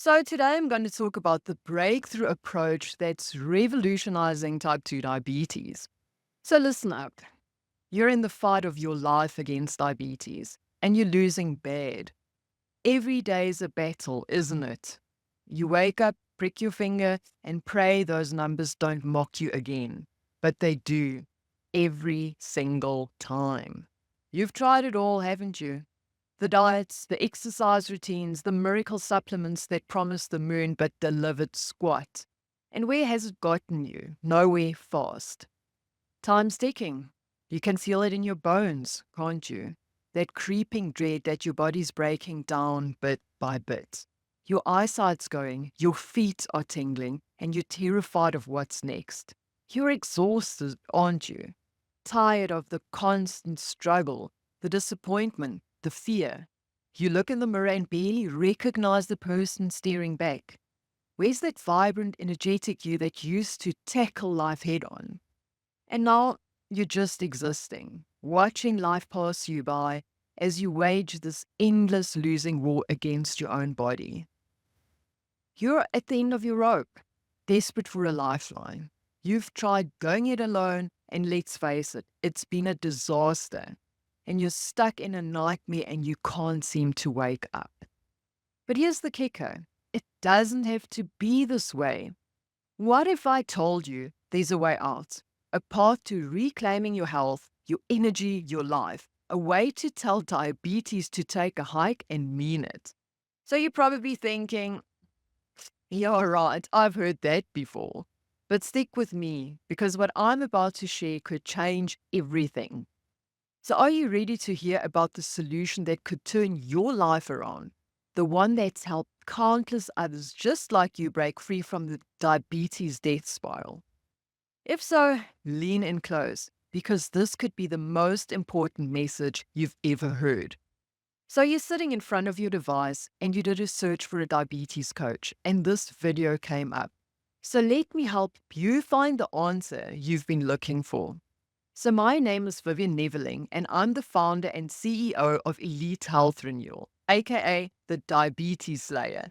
So, today I'm going to talk about the breakthrough approach that's revolutionizing type 2 diabetes. So, listen up. You're in the fight of your life against diabetes and you're losing bad. Every day is a battle, isn't it? You wake up, prick your finger, and pray those numbers don't mock you again. But they do, every single time. You've tried it all, haven't you? The diets, the exercise routines, the miracle supplements that promise the moon but delivered squat. And where has it gotten you? Nowhere fast. Time's ticking. You can feel it in your bones, can't you? That creeping dread that your body's breaking down bit by bit. Your eyesight's going, your feet are tingling, and you're terrified of what's next. You're exhausted, aren't you? Tired of the constant struggle, the disappointment, the fear. You look in the mirror and barely recognize the person staring back. Where's that vibrant, energetic you that used to tackle life head on? And now you're just existing, watching life pass you by as you wage this endless losing war against your own body. You're at the end of your rope, desperate for a lifeline. You've tried going it alone, and let's face it, it's been a disaster. And you're stuck in a nightmare and you can't seem to wake up. But here's the kicker, it doesn't have to be this way. What if I told you there's a way out? A path to reclaiming your health, your energy, your life. A way to tell diabetes to take a hike and mean it. So you're probably thinking, yeah, right, I've heard that before. But stick with me because what I'm about to share could change everything. So, are you ready to hear about the solution that could turn your life around? The one that's helped countless others just like you break free from the diabetes death spiral? If so, lean in close because this could be the most important message you've ever heard. So, you're sitting in front of your device and you did a search for a diabetes coach, and this video came up. So, let me help you find the answer you've been looking for. So, my name is Vivian Neveling, and I'm the founder and CEO of Elite Health Renewal, aka the Diabetes Slayer.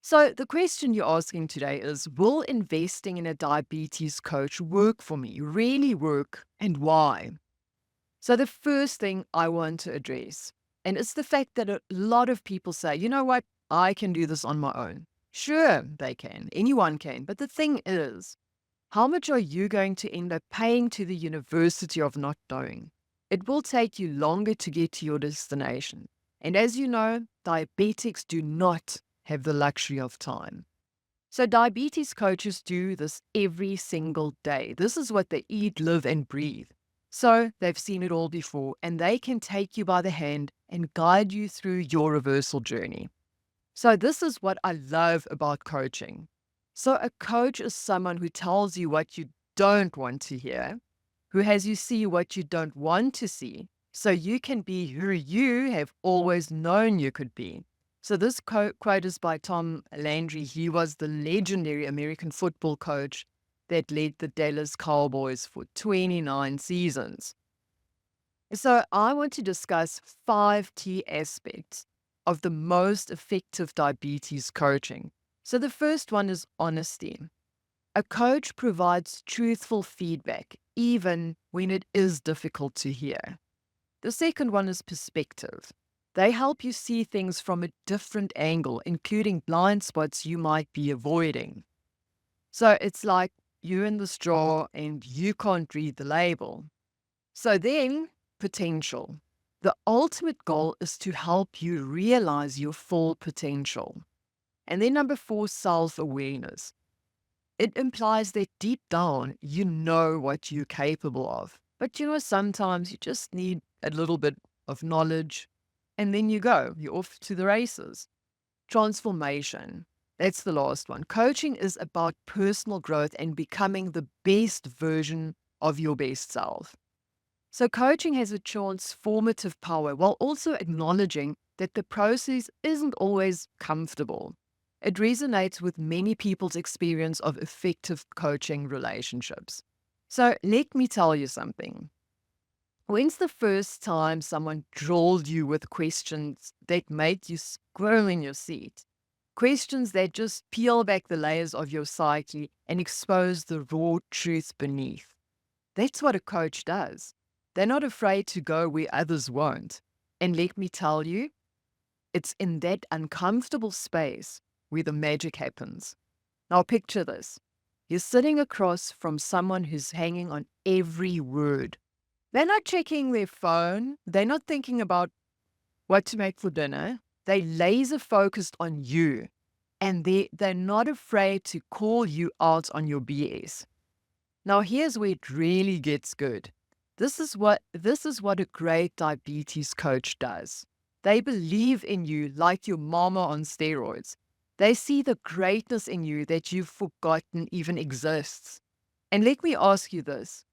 So, the question you're asking today is, will investing in a diabetes coach work for me? Really work? And why? So, the first thing I want to address, and it's the fact that a lot of people say, you know what, I can do this on my own. Sure, they can. Anyone can. But the thing is, how much are you going to end up paying to the University of Not Knowing? It will take you longer to get to your destination. And as you know, diabetics do not have the luxury of time. So, diabetes coaches do this every single day. This is what they eat, live, and breathe. So, they've seen it all before, and they can take you by the hand and guide you through your reversal journey. So, this is what I love about coaching. So, a coach is someone who tells you what you don't want to hear, who has you see what you don't want to see, so you can be who you have always known you could be. So, this quote is by Tom Landry. He was the legendary American football coach that led the Dallas Cowboys for 29 seasons. So, I want to discuss 5 key aspects of the most effective diabetes coaching. So, the first one is honesty. A coach provides truthful feedback, even when it is difficult to hear. The second one is perspective. They help you see things from a different angle, including blind spots you might be avoiding. So, it's like you're in the straw and you can't read the label. So then, potential. The ultimate goal is to help you realize your full potential. And then number 4, self-awareness. It implies that deep down, you know what you're capable of. But sometimes you just need a little bit of knowledge and then you go, you're off to the races. Transformation. That's the last one. Coaching is about personal growth and becoming the best version of your best self. So, coaching has a transformative power while also acknowledging that the process isn't always comfortable. It resonates with many people's experience of effective coaching relationships. So, let me tell you something. When's the first time someone drilled you with questions that made you squirm in your seat? Questions that just peel back the layers of your psyche and expose the raw truth beneath. That's what a coach does. They're not afraid to go where others won't. And let me tell you, it's in that uncomfortable space where the magic happens. Now picture this. You're sitting across from someone who's hanging on every word. They're not checking their phone. They're not thinking about what to make for dinner. They're laser focused on you. And they're not afraid to call you out on your BS. Now here's where it really gets good. This is what a great diabetes coach does. They believe in you like your mama on steroids. They see the greatness in you that you've forgotten even exists. And let me ask you this.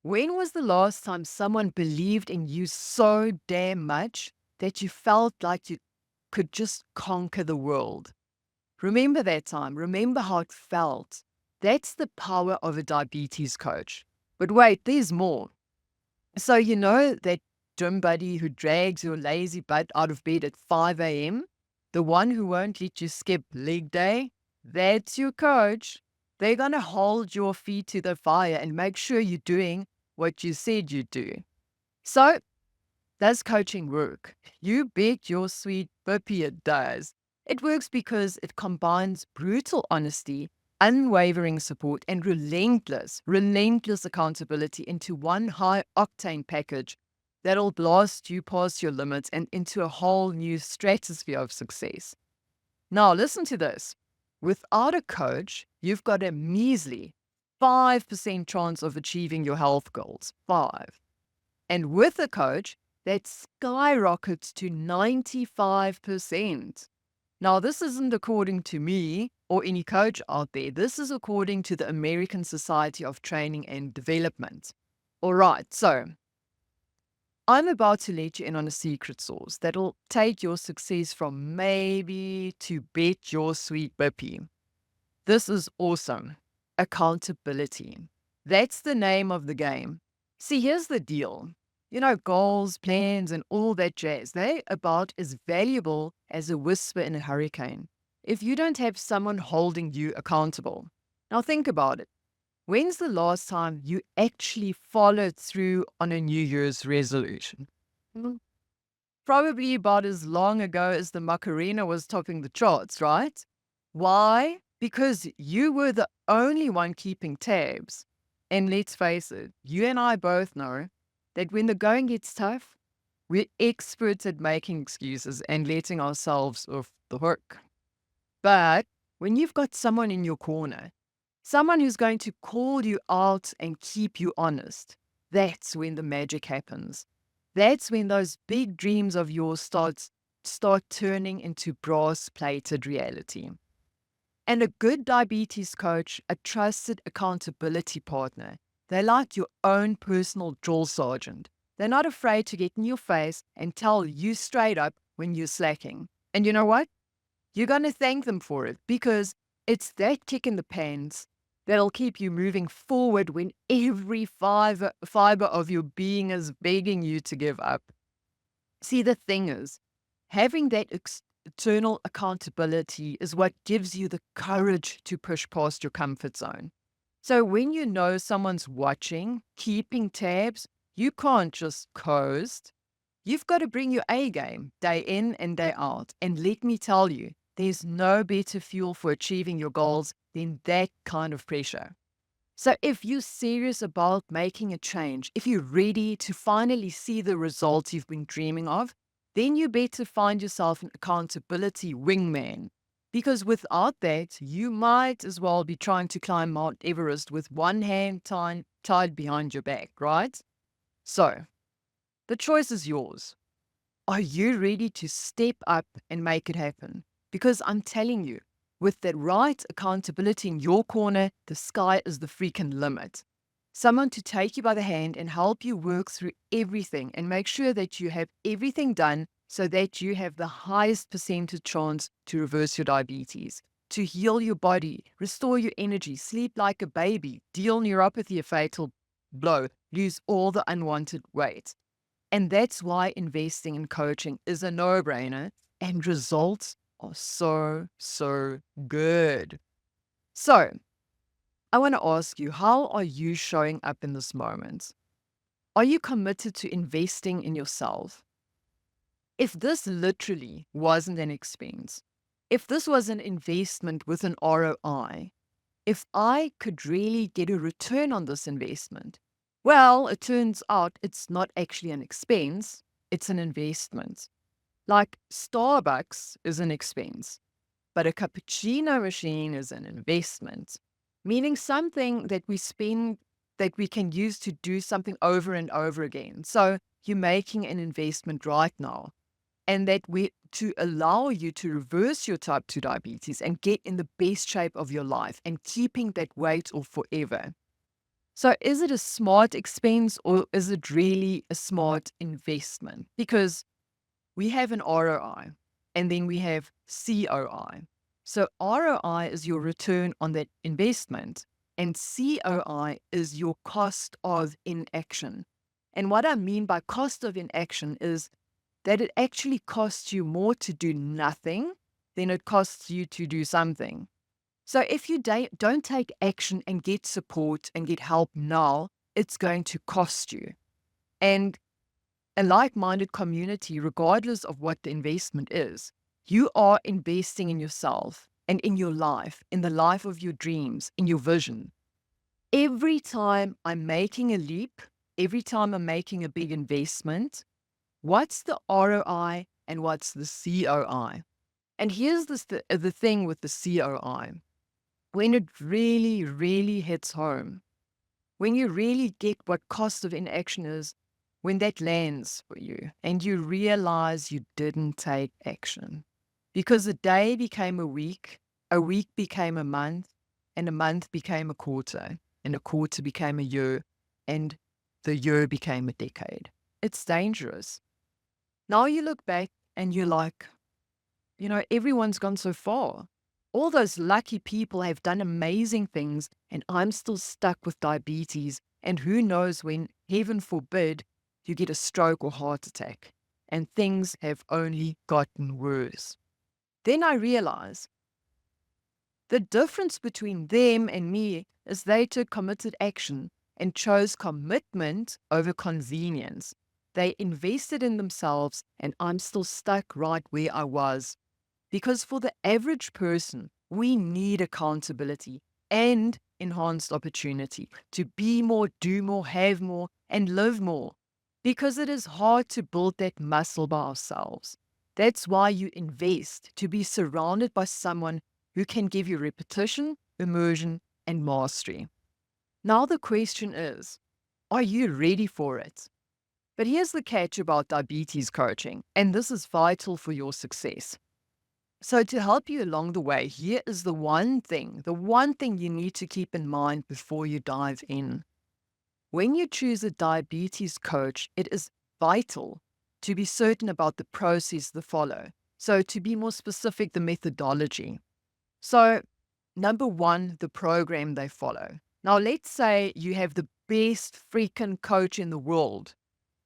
When was the last time someone believed in you so damn much that you felt like you could just conquer the world? Remember that time. Remember how it felt. That's the power of a diabetes coach. But wait, there's more. So you know that gym buddy who drags your lazy butt out of bed at 5 a.m.? The one who won't let you skip leg day? That's your coach. They're going to hold your feet to the fire and make sure you're doing what you said you'd do. So, does coaching work? You bet your sweet puppy it does. It works because it combines brutal honesty, unwavering support, and relentless accountability into one high-octane package that'll blast you past your limits and into a whole new stratosphere of success. Now, listen to this. Without a coach, you've got a measly 5% chance of achieving your health goals. 5. And with a coach, that skyrockets to 95%. Now, this isn't according to me or any coach out there. This is according to the American Society of Training and Development. All right, so I'm about to let you in on a secret sauce that'll take your success from maybe to bet your sweet bippy. This is awesome. Accountability. That's the name of the game. See, here's the deal. You know, goals, plans, and all that jazz, they're about as valuable as a whisper in a hurricane if you don't have someone holding you accountable. Now think about it. When's the last time you actually followed through on a New Year's resolution? Probably about as long ago as the Macarena was topping the charts, right? Why? Because you were the only one keeping tabs. And let's face it, you and I both know that when the going gets tough, we're experts at making excuses and letting ourselves off the hook. But when you've got someone in your corner, someone who's going to call you out and keep you honest, that's when the magic happens. That's when those big dreams of yours start turning into brass-plated reality. And a good diabetes coach, a trusted accountability partner, they're like your own personal drill sergeant. They're not afraid to get in your face and tell you straight up when you're slacking. And you know what? You're going to thank them for it because it's that kick in the pants that'll keep you moving forward when every fiber of your being is begging you to give up. See, the thing is, having that external accountability is what gives you the courage to push past your comfort zone. So when you know someone's watching, keeping tabs, you can't just coast. You've got to bring your A game day in and day out. And let me tell you, there's no better fuel for achieving your goals than that kind of pressure. So if you're serious about making a change, if you're ready to finally see the results you've been dreaming of, then you better find yourself an accountability wingman. Because without that, you might as well be trying to climb Mount Everest with one hand tied behind your back, right? So, the choice is yours. Are you ready to step up and make it happen? Because I'm telling you, with the right accountability in your corner, the sky is the freaking limit. Someone to take you by the hand and help you work through everything and make sure that you have everything done so that you have the highest percentage chance to reverse your diabetes, to heal your body, restore your energy, sleep like a baby, deal neuropathy a fatal blow, lose all the unwanted weight. And that's why investing in coaching is a no-brainer and results are so, so good. So, I want to ask you, how are you showing up in this moment? Are you committed to investing in yourself? If this literally wasn't an expense, if this was an investment with an ROI, if I could really get a return on this investment, well, it turns out it's not actually an expense, it's an investment. Like Starbucks is an expense, but a cappuccino machine is an investment, meaning something that we spend that we can use to do something over and over again. So you're making an investment right now, and that we to allow you to reverse your type 2 diabetes and get in the best shape of your life and keeping that weight off forever. So is it a smart expense or is it really a smart investment? Because we have an ROI and then we have COI. So ROI is your return on that investment, and COI is your cost of inaction. And what I mean by cost of inaction is that it actually costs you more to do nothing than it costs you to do something. So if you don't take action and get support and get help now, it's going to cost you. And a like-minded community, regardless of what the investment is, you are investing in yourself and in your life, in the life of your dreams, in your vision. Every time I'm making a leap, every time I'm making a big investment, what's the ROI and what's the COI? And here's the thing with the COI. When it really, really hits home, when you really get what cost of inaction is, when that lands for you and you realize you didn't take action. Because a day became a week became a month, and a month became a quarter, and a quarter became a year, and the year became a decade. It's dangerous. Now you look back and you're like, everyone's gone so far. All those lucky people have done amazing things, and I'm still stuck with diabetes. And who knows when, heaven forbid, you get a stroke or heart attack. And things have only gotten worse. Then I realize the difference between them and me is they took committed action and chose commitment over convenience. They invested in themselves, and I'm still stuck right where I was. Because for the average person, we need accountability and enhanced opportunity to be more, do more, have more, and live more. Because it is hard to build that muscle by ourselves. That's why you invest to be surrounded by someone who can give you repetition, immersion, and mastery. Now the question is, are you ready for it? But here's the catch about diabetes coaching, and this is vital for your success. So to help you along the way, here is the one thing you need to keep in mind before you dive in. When you choose a diabetes coach, it is vital to be certain about the process they follow. So to be more specific, the methodology. So number one, the program they follow. Now let's say you have the best freaking coach in the world,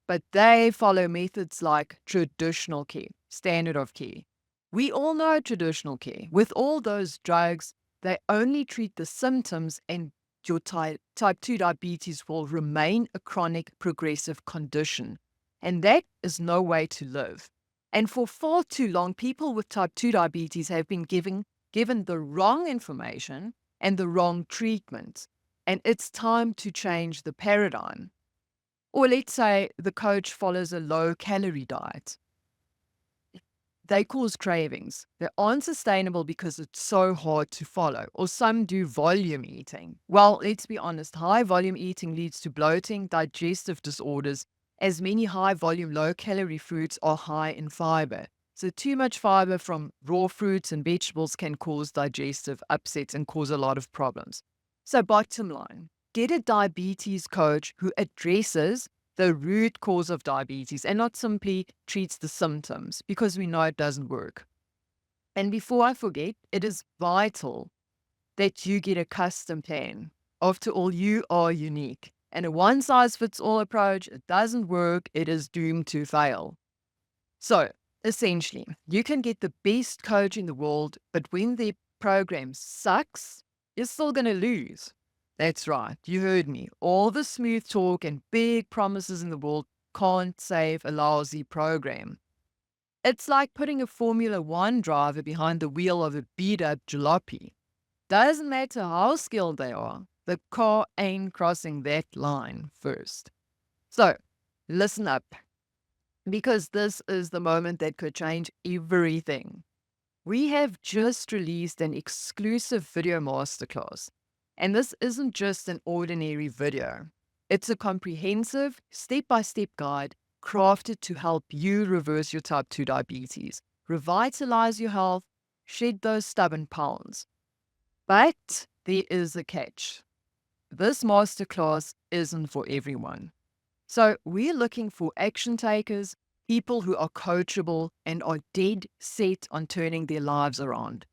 but they follow methods like traditional care, standard of care. We all know traditional care. With all those drugs, they only treat the symptoms, and your type 2 diabetes will remain a chronic progressive condition. And that is no way to live. And for far too long, people with type 2 diabetes have been given the wrong information and the wrong treatment. And it's time to change the paradigm. Or let's say the coach follows a low-calorie diet. They cause cravings. They aren't sustainable because it's so hard to follow. Or some do volume eating. Well, let's be honest, high volume eating leads to bloating, digestive disorders, as many high volume, low calorie foods are high in fiber. So too much fiber from raw fruits and vegetables can cause digestive upsets and cause a lot of problems. So bottom line, get a diabetes coach who addresses the root cause of diabetes and not simply treats the symptoms, because we know it doesn't work. And before I forget, it is vital that you get a custom plan. After all, you are unique. And a one-size-fits-all approach, it doesn't work. It is doomed to fail. So Essentially, you can get the best coach in the world, but when their program sucks, you're still going to lose. That's right. You heard me. All the smooth talk and big promises in the world can't save a lousy program. It's like putting a Formula One driver behind the wheel of a beat up jalopy. Doesn't matter how skilled they are, the car ain't crossing that line first. So, listen up, because this is the moment that could change everything. We have just released an exclusive video masterclass, and this isn't just an ordinary video. It's a comprehensive, step by step guide crafted to help you reverse your type 2 diabetes, revitalize your health, shed those stubborn pounds. But there is a catch. This masterclass isn't for everyone. So we're looking for action takers, people who are coachable and are dead set on turning their lives around.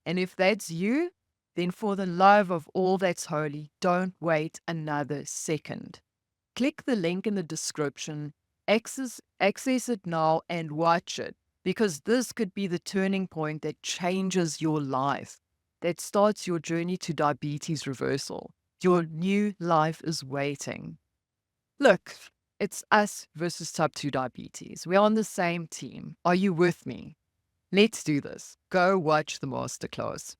And if that's you, then for the love of all that's holy, don't wait another second. Click the link in the description, access it now and watch it, because this could be the turning point that changes your life, that starts your journey to diabetes reversal. Your new life is waiting. Look, it's us versus type 2 diabetes. We're on the same team. Are you with me? Let's do this. Go watch the masterclass.